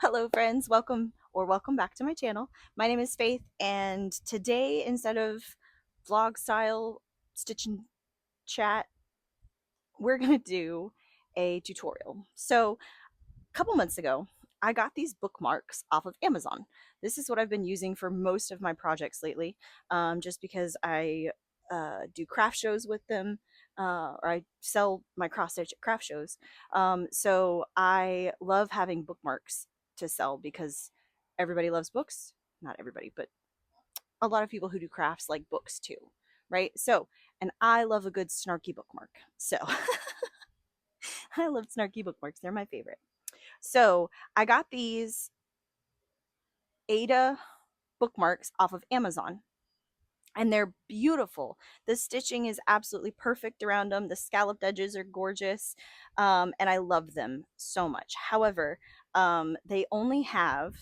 Hello friends, welcome back to my channel. My name is Faith, and today, instead of vlog style stitch and chat, we're gonna do a tutorial. So a couple months ago, I got these bookmarks off of Amazon. This is what I've been using for most of my projects lately, just because I do craft shows with them, or I sell my cross stitch at craft shows. So I love having bookmarks to sell because everybody loves books. Not everybody, but a lot of people who do crafts like books too, right? So, and I love a good snarky bookmark. So I love snarky bookmarks. They're my favorite. So I got these Ada bookmarks off of Amazon, and they're beautiful. The stitching is absolutely perfect around them. The scalloped edges are gorgeous, and I love them so much. However, they only have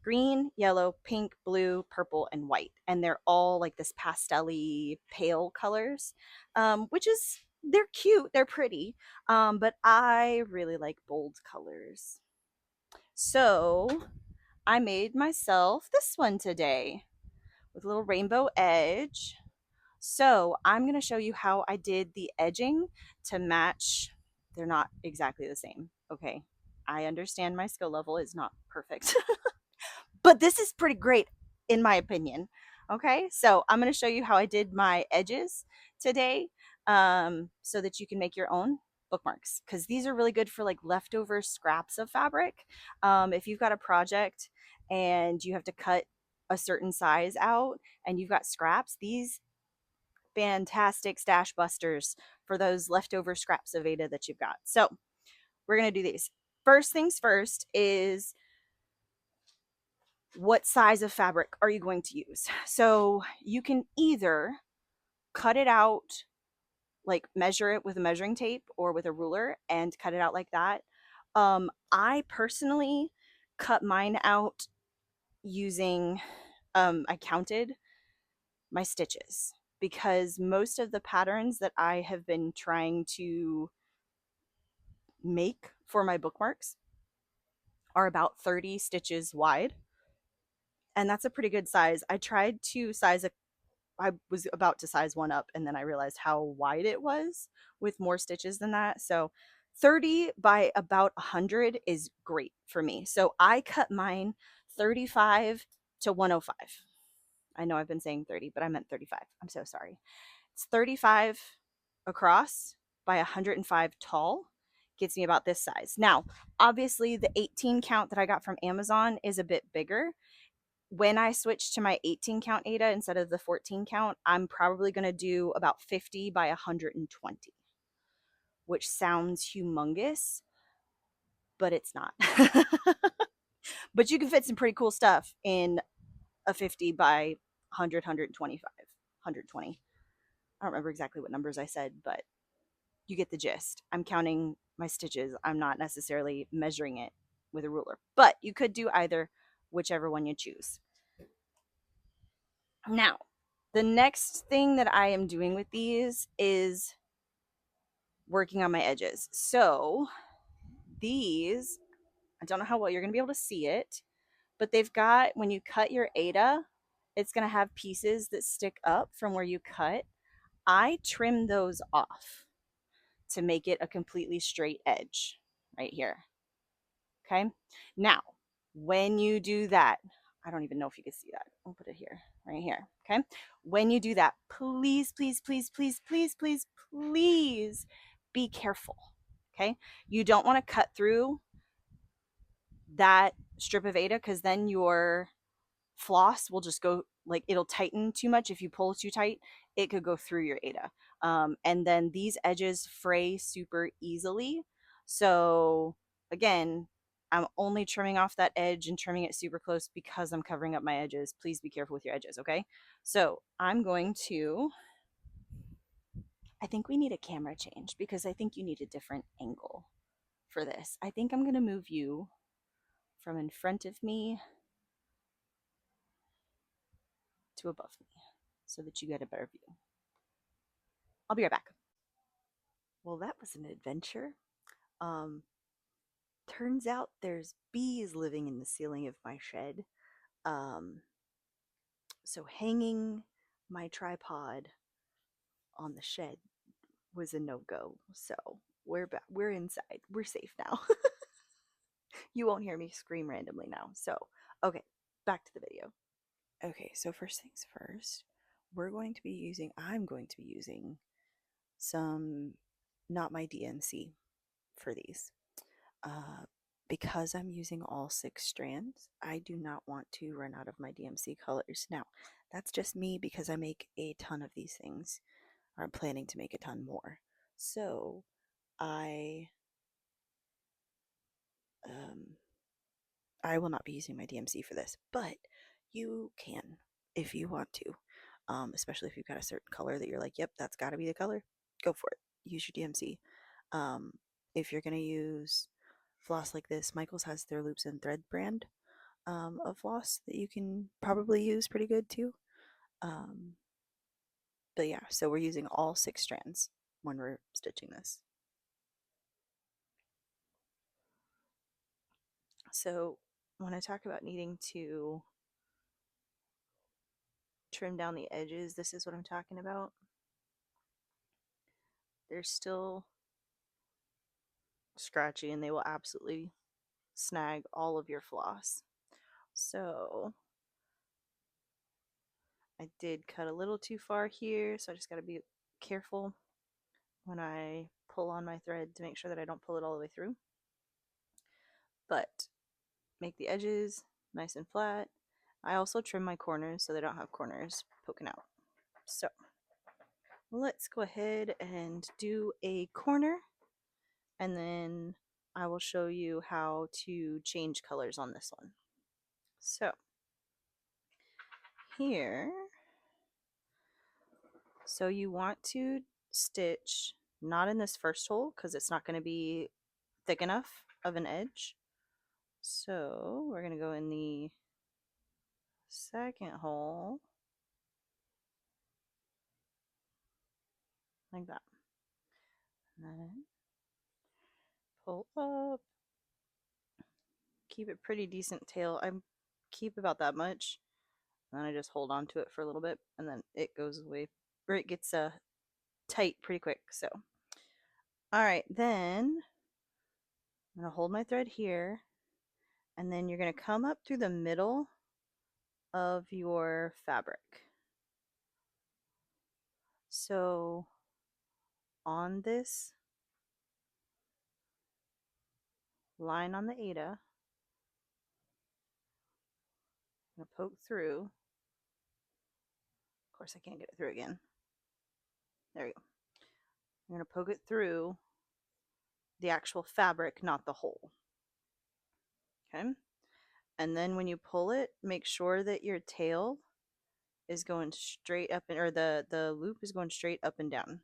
green, yellow, pink, blue, purple, and white, and they're all like this pastel-y pale colors, which is they're cute, they're pretty, but I really like bold colors. So I made myself this one today with a little rainbow edge. So I'm going to show you how I did the edging to match. They're not exactly the same. Okay. I understand my skill level is not perfect, but this is pretty great in my opinion. Okay. So I'm going to show you how I did my edges today, so that you can make your own bookmarks, because these are really good for like leftover scraps of fabric. If you've got a project and you have to cut a certain size out and you've got scraps, these fantastic stash busters for those leftover scraps of Ada that you've got. So we're going to do these. First things first is, what size of fabric are you going to use? So you can either cut it out, like measure it with a measuring tape or with a ruler and cut it out like that. I personally cut mine out using, I counted my stitches, because most of the patterns that I have been trying to make for my bookmarks are about 30 stitches wide, and that's a pretty good size. I tried to size a I was about to size one up, and then I realized how wide it was with more stitches than that. So 30 by about 100 is great for me. So I cut mine 35 to 105. I know I've been saying 30, but I meant 35. I'm so sorry. It's 35 across by 105 tall. Gets me about this size. Now, obviously, the 18 count that I got from Amazon is a bit bigger. When I switch to my 18 count Ada instead of the 14 count, I'm probably going to do about 50 by 120, which sounds humongous, but it's not. But you can fit some pretty cool stuff in a 50 by 100, 125, 120. I don't remember exactly what numbers I said, but you get the gist. I'm counting my stitches. I'm not necessarily measuring it with a ruler, but you could do either, whichever one you choose. Now, the next thing that I am doing with these is working on my edges. So these, I don't know how well you're going to be able to see it, but they've got, when you cut your Ada, it's going to have pieces that stick up from where you cut. I trim those off to make it a completely straight edge right here. Okay. Now, when you do that, I don't even know if you can see that. I'll put it here, right here. Okay. When you do that, please, please, please, please, please, please, please be careful. Okay. You don't want to cut through that strip of Ada, because then your floss will just go, like, it'll tighten too much. If you pull too tight, it could go through your Ada. And then these edges fray super easily. So again, I'm only trimming off that edge and trimming it super close because I'm covering up my edges. Please be careful with your edges, okay? So I'm going to, I think we need a camera change, because I think you need a different angle for this. I think I'm going to move you from in front of me to above me so that you get a better view. I'll be right back. Well, that was an adventure. Um, Turns out there's bees living in the ceiling of my shed. Um, so hanging my tripod on the shed was a no-go. So we're back. We're inside. We're safe now. You won't hear me scream randomly now. So, okay, back to the video. Okay, so first things first, I'm going to be using some, not my DNC for these. Uh, because I'm using all 6 strands, I do not want to run out of my DMC colors. Now, that's just me because I make a ton of these things, or I'm planning to make a ton more. So, I um, I will not be using my DMC for this, but you can if you want to. Especially if you've got a certain color that you're like, yep, that's got to be the color, go for it. Use your DMC. Um, if you're going to use floss like this, Michaels has their Loops and Thread brand of floss that you can probably use pretty good too. Um, but yeah, so we're using all 6 strands when we're stitching this. So when I talk about needing to trim down the edges, this is what I'm talking about. They're still scratchy and they will absolutely snag all of your floss. So I did cut a little too far here, so I just got to be careful when I pull on my thread to make sure that I don't pull it all the way through. But make the edges nice and flat. I also trim my corners so they don't have corners poking out. So let's go ahead and do a corner, and then I will show you how to change colors on this one. So here, so you want to stitch not in this first hole because it's not going to be thick enough of an edge. So we're going to go in the second hole like that. And then pull up, keep it pretty decent tail. I keep about that much, and then I just hold on to it for a little bit, and then it goes away, or it gets tight pretty quick. So, all right, then I'm gonna hold my thread here, and then you're gonna come up through the middle of your fabric. So on this line on the Ada, I'm gonna poke through. Of course, I can't get it through again. There we go. I'm gonna poke it through the actual fabric, not the hole. Okay. And then when you pull it, make sure that your tail is going straight up, or the loop is going straight up and down.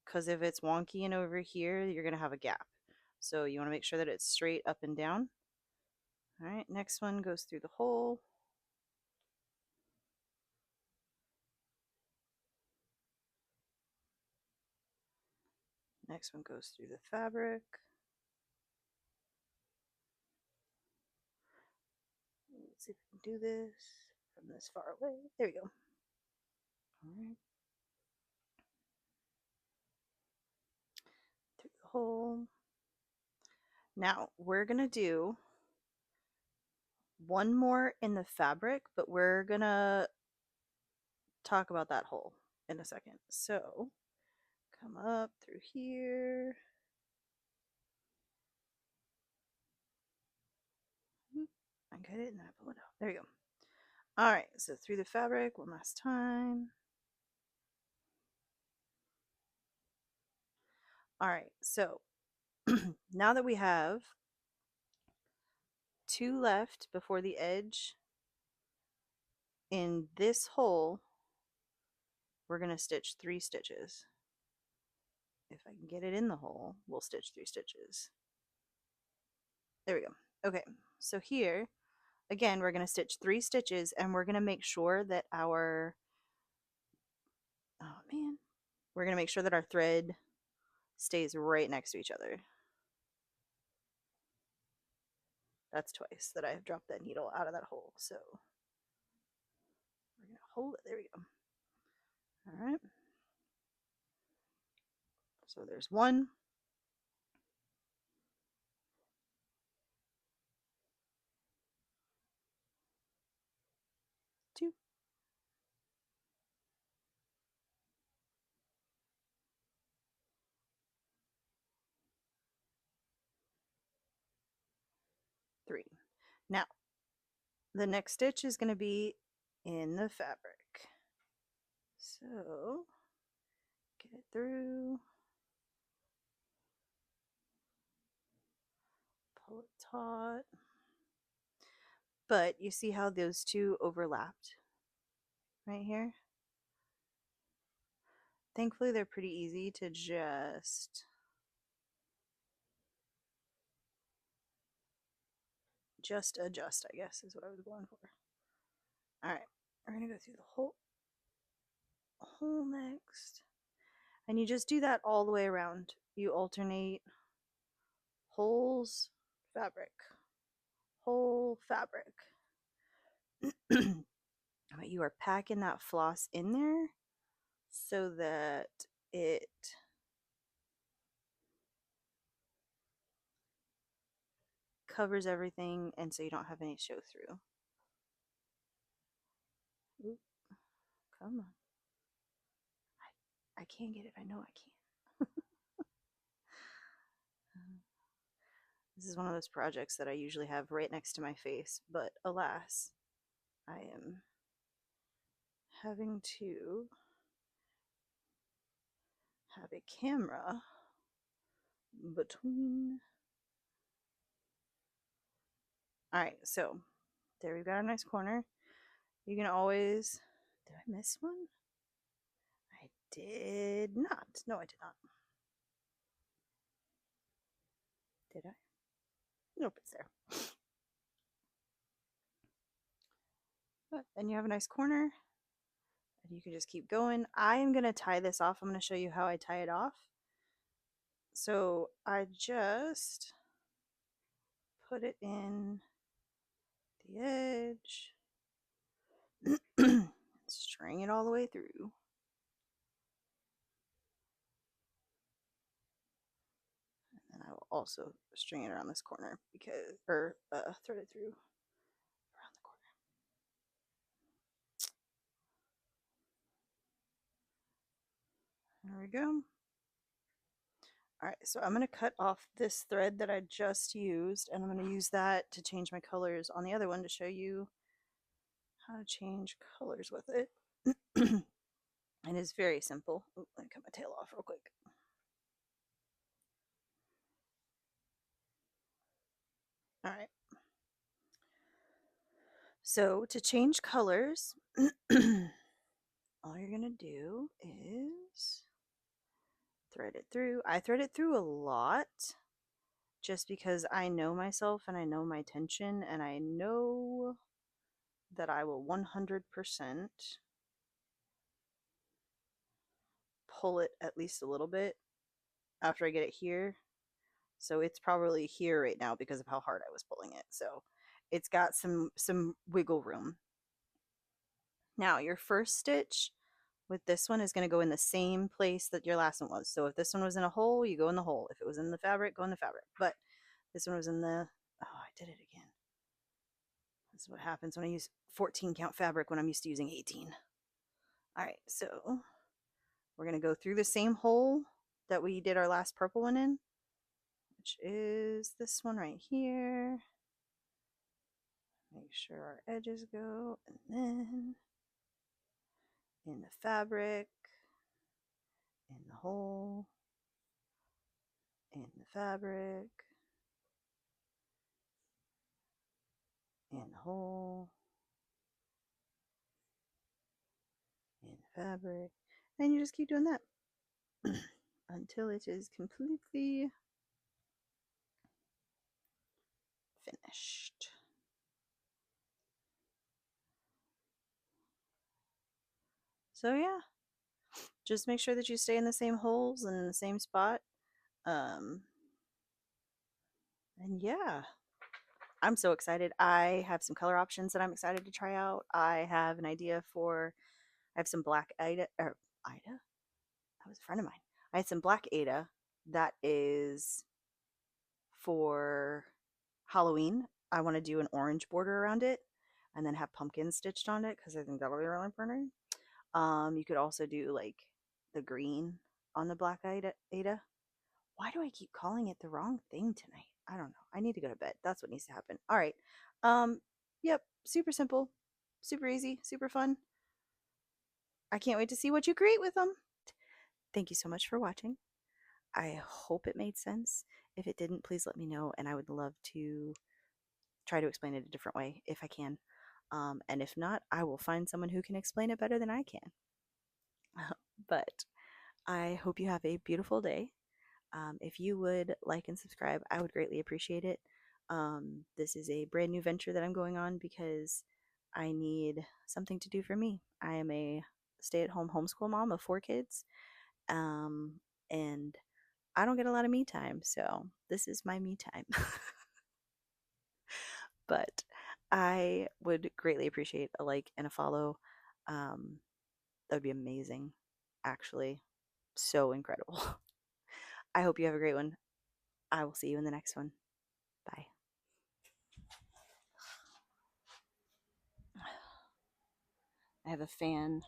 Because if it's wonky and over here, you're going to have a gap. So you want to make sure that it's straight up and down. All right, next one goes through the hole. Next one goes through the fabric. Let's see if we can do this from this far away. There we go. All right. Through the hole. Now we're going to do one more in the fabric, but we're going to talk about that hole in a second. So come up through here. I get it and I pull it out. There you go. All right, so through the fabric one last time. All right, so now that we have 2 left before the edge, in this hole, we're going to stitch 3 stitches. If I can get it in the hole, we'll stitch 3 stitches. There we go. Okay, so here, again, we're going to stitch 3 stitches, and we're going to make sure that our, we're going to make sure that our thread stays right next to each other. That's twice that I have dropped that needle out of that hole. So we're gonna hold it. There we go. All right. So there's 1, 2, 3. Now, the next stitch is going to be in the fabric. So get it through, pull it taut. But you see how those two overlapped right here? Thankfully, they're pretty easy to just adjust, I guess, is what I was going for. All right, we're going to go through the whole next. And you just do that all the way around. You alternate holes, fabric, hole, fabric. But you are packing that floss in there so that it covers everything and so you don't have any show through. Oop, come on. I can't get it. I know I can't. This is one of those projects that I usually have right next to my face, but alas, I am having to have a camera between. All right, so there we've got our nice corner. You can always. Did I miss one? I did not. No, I did not. Did I? Nope, it's there. But then you have a nice corner. And you can just keep going. I am going to tie this off. I'm going to show you how I tie it off. So I just put it in the edge, string it all the way through. And then I will also string it around this corner because, or thread it through around the corner. There we go. All right, so I'm going to cut off this thread that I just used, and I'm going to use that to change my colors on the other one to show you how to change colors with it. And it's very simple. Ooh, let me cut my tail off real quick. All right. So to change colors, all you're going to do is thread it through. I thread it through a lot just because I know myself and I know my tension and I know that I will 100% pull it at least a little bit after I get it here. So it's probably here right now because of how hard I was pulling it. So it's got some wiggle room. Now your first stitch with this one is going to go in the same place that your last one was. So if this one was in a hole, you go in the hole. If it was in the fabric, go in the fabric. But this one was in the, oh, I did it again. This is what happens when I use 14 count fabric when I'm used to using 18. All right, so we're going to go through the same hole that we did our last purple one in, which is this one right here. Make sure our edges go, and then in the fabric, in the hole, in the fabric, in the hole, in the fabric, and you just keep doing that until it is completely finished. So yeah, just make sure that you stay in the same holes and in the same spot. And yeah, I'm so excited. I have some color options that I'm excited to try out. I have an idea for, I have some black Ida, or Ida? That was a friend of mine. I had some black Ada that is for Halloween. I want to do an orange border around it and then have pumpkins stitched on it because I think that'll be really pretty. You could also do like the green on the black Ada. Why do I keep calling it the wrong thing tonight? I don't know. I need to go to bed. That's what needs to happen. All right. Um, yep, super simple, super easy, super fun. I can't wait to see what you create with them. Thank you so much for watching. I hope it made sense. If it didn't, please let me know, and I would love to try to explain it a different way if I can. And if not, I will find someone who can explain it better than I can. But I hope you have a beautiful day. If you would like and subscribe, I would greatly appreciate it. This is a brand new venture that I'm going on because I need something to do for me. I am a stay at home homeschool mom of 4 kids, um, and I don't get a lot of me time, so this is my me time. But I would greatly appreciate a like and a follow. Um, that would be amazing, actually. So incredible. I hope you have a great one. I will see you in the next one. Bye. I have a fan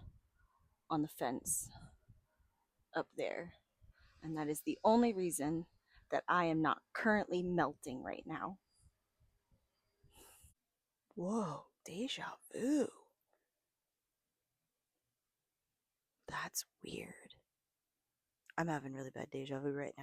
on the fence up there, and that is the only reason that I am not currently melting right now. Whoa, deja vu. That's weird. I'm having really bad deja vu right now.